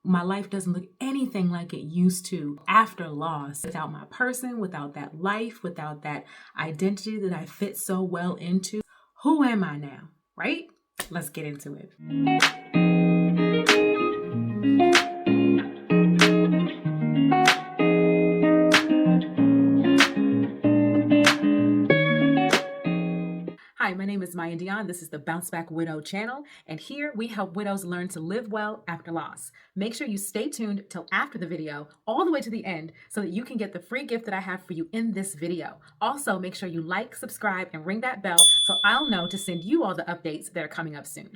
my life doesn't look anything like it used to after loss. Without my person, without that life, without that identity that I fit so well into, who am I now, right? Let's get into it. Hi, my name is Maya Dion. This is the Bounce Back Widow channel, and here we help widows learn to live well after loss. Make sure you stay tuned till after the video, all the way to the end, so that you can get the free gift that I have for you in this video. Also, make sure you like, subscribe, and ring that bell so I'll know to send you all the updates that are coming up soon.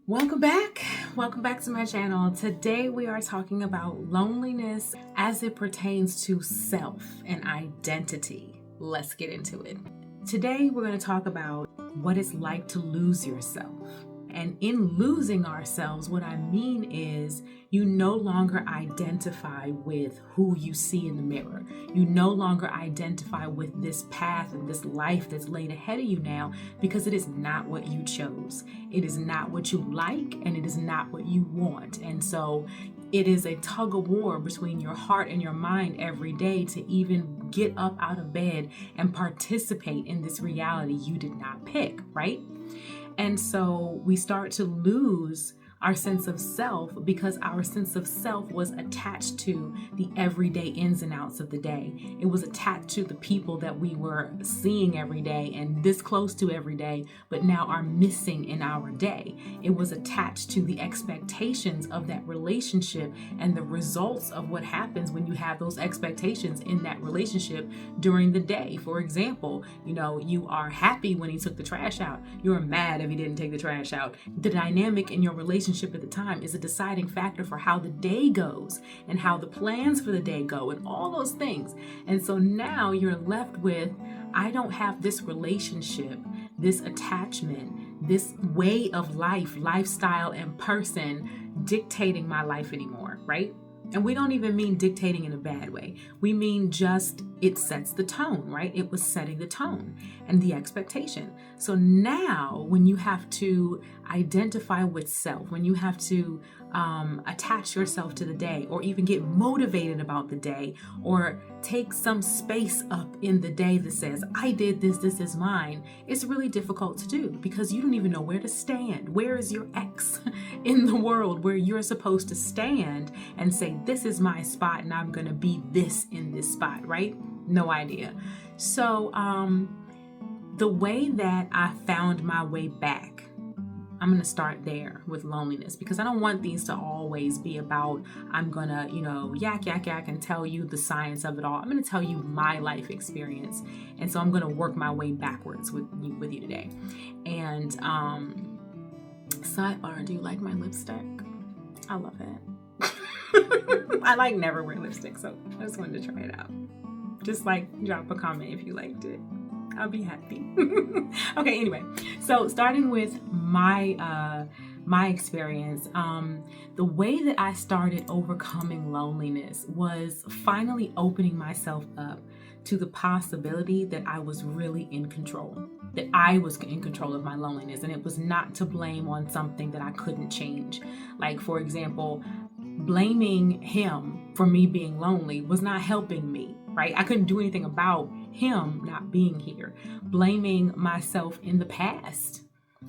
Welcome back. Welcome back to my channel. Today we are talking about loneliness as it pertains to self and identity. Let's get into it. Today, we're going to talk about what it's like to lose yourself. And in losing ourselves, what I mean is you no longer identify with who you see in the mirror. You no longer identify with this path and this life that's laid ahead of you now, because it is not what you chose. It is not what you like, and it is not what you want. And so it is a tug of war between your heart and your mind every day to even get up out of bed and participate in this reality you did not pick, right? And so we start to lose our sense of self because our sense of self was attached to the everyday ins and outs of the day. It was attached to the people that we were seeing every day and this close to every day, but now are missing in our day. It was attached to the expectations of that relationship and the results of what happens when you have those expectations in that relationship during the day. For example, you are happy when he took the trash out. You're mad if he didn't take the trash out. The dynamic in your relationship at the time is a deciding factor for how the day goes and how the plans for the day go and all those things. And so now you're left with, I don't have this relationship, this attachment, this way of life, lifestyle, and person dictating my life anymore, right? And we don't even mean dictating in a bad way. We mean just it sets the tone, right? It was setting the tone and the expectation. So now when you have to identify with self, when you have to attach yourself to the day, or even get motivated about the day, or take some space up in the day that says, I did this, this is mine, it's really difficult to do because you don't even know where to stand. Where is your X in the world where you're supposed to stand and say, this is my spot and I'm going to be this in this spot, right? No idea. So the way that I found my way back, I'm going to start there with loneliness, because I don't want these to always be about, I'm going to, yak and tell you the science of it all. I'm going to tell you my life experience. And so I'm going to work my way backwards with you today. And sidebar, do you like my lipstick? I love it. I never wear lipstick, so I just wanted to try it out. Just drop a comment if you liked it. I'll be happy. Okay, anyway, so starting with my experience, the way that I started overcoming loneliness was finally opening myself up to the possibility that I was really in control, that I was in control of my loneliness, and it was not to blame on something that I couldn't change. Like, for example, blaming him for me being lonely was not helping me, right? I couldn't do anything about him not being here. Blaming myself in the past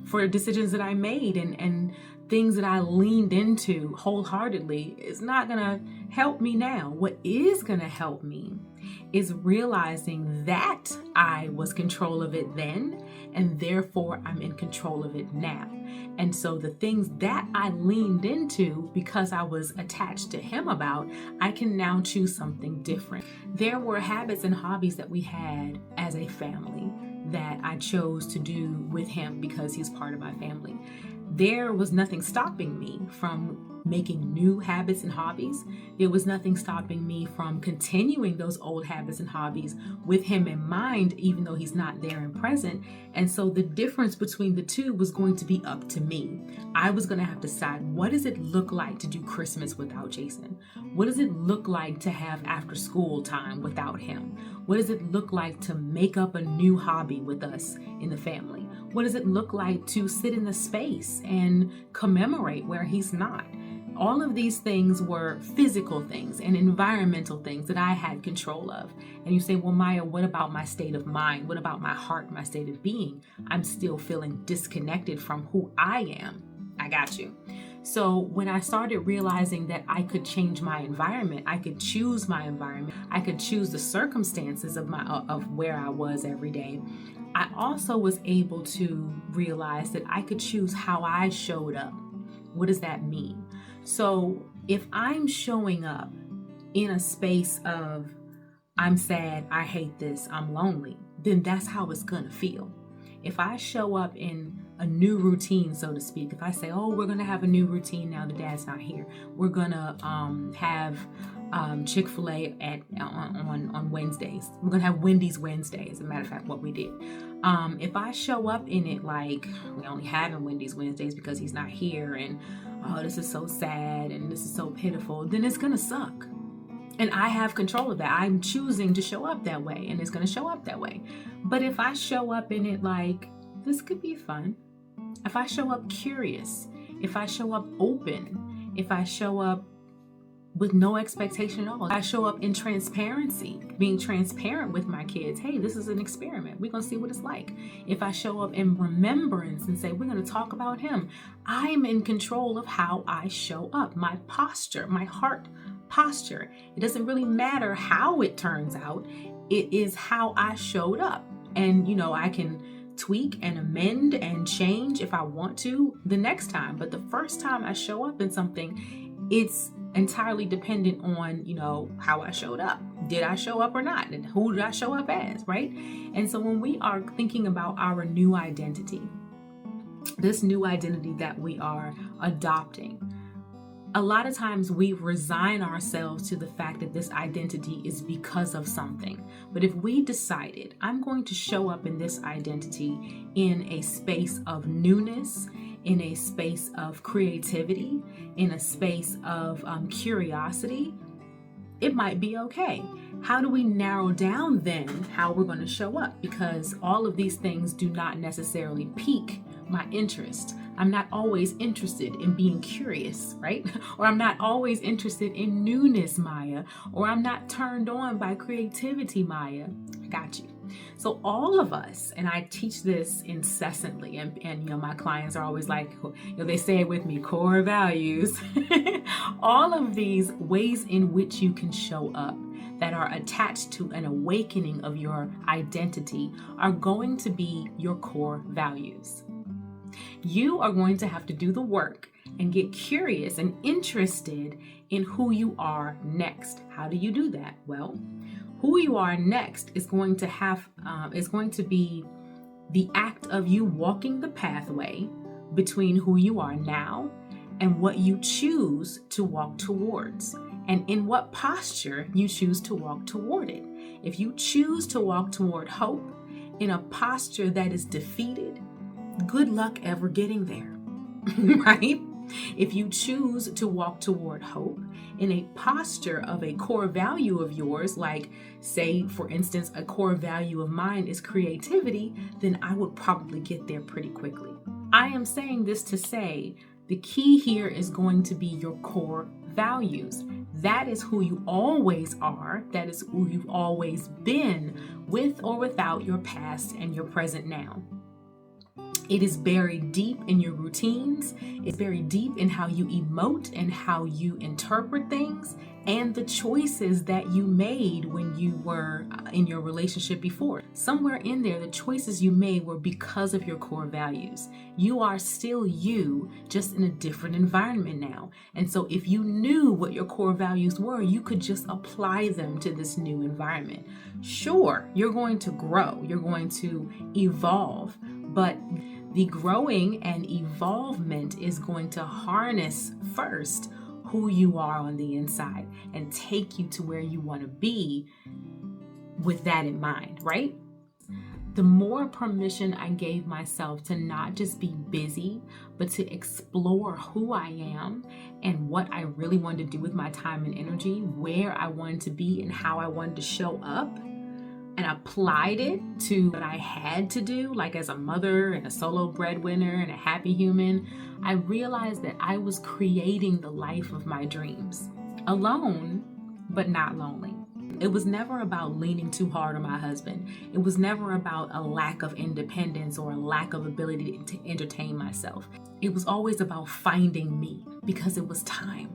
for decisions that I made and things that I leaned into wholeheartedly is not going to help me now. What is going to help me is realizing that I was control of it then, and therefore I'm in control of it now. And so the things that I leaned into because I was attached to him about, I can now choose something different. There were habits and hobbies that we had as a family that I chose to do with him because he's part of my family. There was nothing stopping me from making new habits and hobbies. There was nothing stopping me from continuing those old habits and hobbies with him in mind, even though he's not there and present. And so the difference between the two was going to be up to me. I was going to have to decide, what does it look like to do Christmas without Jason? What does it look like to have after school time without him? What does it look like to make up a new hobby with us in the family? What does it look like to sit in the space and commemorate where he's not? All of these things were physical things and environmental things that I had control of. And you say, well, Maya, what about my state of mind? What about my heart, my state of being? I'm still feeling disconnected from who I am. I got you. So when I started realizing that I could change my environment, I could choose my environment, I could choose the circumstances of where I was every day, I also was able to realize that I could choose how I showed up. What does that mean? So if I'm showing up in a space of I'm sad, I hate this, I'm lonely, then that's how it's gonna feel. If I show up in a new routine, so to speak, if I say, oh, we're going to have a new routine now that Dad's not here, we're going to have Chick-fil-A on Wednesdays. We're going to have Wendy's Wednesday, as a matter of fact, what we did. If I show up in it like we only having Wendy's Wednesdays because he's not here, and oh, this is so sad and this is so pitiful, then it's going to suck. And I have control of that. I'm choosing to show up that way, and it's going to show up that way. But if I show up in it like, this could be fun, if I show up curious, if I show up open, if I show up with no expectation at all, if I show up in transparency, being transparent with my kids, hey, this is an experiment, we're going to see what it's like. If I show up in remembrance and say, we're going to talk about him, I'm in control of how I show up, my posture, my heart posture. It doesn't really matter how it turns out. It is how I showed up. And, I can tweak and amend and change if I want to the next time. But the first time I show up in something, it's entirely dependent on, how I showed up. Did I show up or not? And who did I show up as, right? And so when we are thinking about our new identity, this new identity that we are adopting, a lot of times we resign ourselves to the fact that this identity is because of something. But if we decided, I'm going to show up in this identity in a space of newness, in a space of creativity, in a space of curiosity, it might be okay. How do we narrow down then how we're going to show up? Because all of these things do not necessarily pique my interest. I'm not always interested in being curious, right? Or I'm not always interested in newness, Maya. Or I'm not turned on by creativity, Maya. I got you. So all of us, and I teach this incessantly, and my clients are always like, they say it with me, core values. All of these ways in which you can show up that are attached to an awakening of your identity are going to be your core values. You are going to have to do the work and get curious and interested in who you are next. How do you do that? Well, who you are next is going to be the act of you walking the pathway between who you are now and what you choose to walk towards, and in what posture you choose to walk toward it. If you choose to walk toward hope in a posture that is defeated, good luck ever getting there, right? If you choose to walk toward hope in a posture of a core value of yours, like say, for instance, a core value of mine is creativity, then I would probably get there pretty quickly. I am saying this to say the key here is going to be your core values. That is who you always are. That is who you've always been, with or without your past and your present now. It is buried deep in your routines. It's buried deep in how you emote and how you interpret things, and the choices that you made when you were in your relationship before. Somewhere in there, the choices you made were because of your core values. You are still you, just in a different environment now. And so if you knew what your core values were, you could just apply them to this new environment. Sure, you're going to grow, you're going to evolve, but the growing and evolvement is going to harness first who you are on the inside and take you to where you want to be with that in mind, right? The more permission I gave myself to not just be busy, but to explore who I am and what I really wanted to do with my time and energy, where I wanted to be and how I wanted to show up, and applied it to what I had to do, like as a mother and a solo breadwinner and a happy human, I realized that I was creating the life of my dreams, alone, but not lonely. It was never about leaning too hard on my husband. It was never about a lack of independence or a lack of ability to entertain myself. It was always about finding me, because it was time.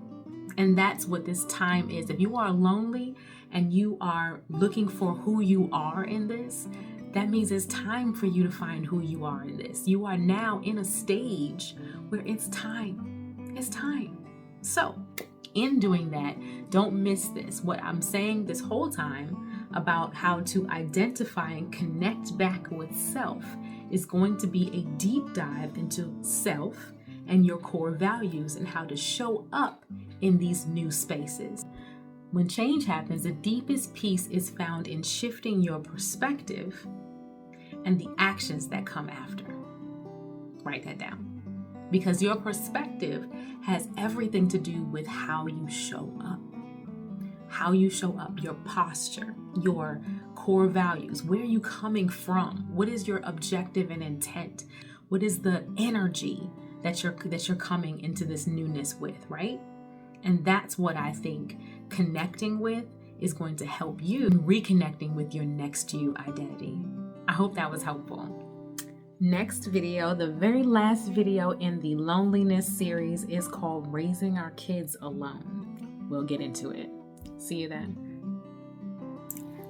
And that's what this time is. If you are lonely and you are looking for who you are in this, that means it's time for you to find who you are in this. You are now in a stage where it's time. It's time. So, in doing that, don't miss this. What I'm saying this whole time about how to identify and connect back with self is going to be a deep dive into self and your core values and how to show up in these new spaces. When change happens, the deepest peace is found in shifting your perspective and the actions that come after. Write that down. Because your perspective has everything to do with how you show up. How you show up, your posture, your core values. Where are you coming from? What is your objective and intent? What is the energy that you're coming into this newness with, right? And that's what I think connecting with is going to help you in reconnecting with your next you identity. I hope that was helpful. Next video, the very last video in the loneliness series, is called Raising Our Kids Alone. We'll get into it. See you then.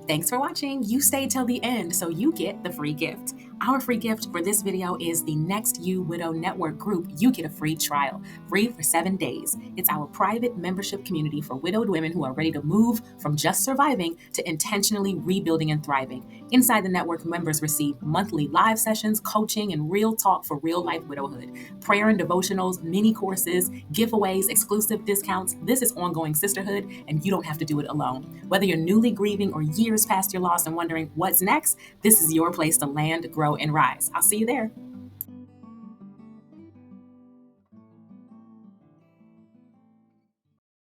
Thanks for watching. You stayed till the end, so you get the free gift. Our free gift for this video is the Next You Widow Network group. You get a free trial, free for 7 days. It's our private membership community for widowed women who are ready to move from just surviving to intentionally rebuilding and thriving. Inside the network, members receive monthly live sessions, coaching, and real talk for real-life widowhood, prayer and devotionals, mini courses, giveaways, exclusive discounts. This is ongoing sisterhood, and you don't have to do it alone. Whether you're newly grieving or years past your loss and wondering what's next, this is your place to land, grow, and rise. I'll see you there.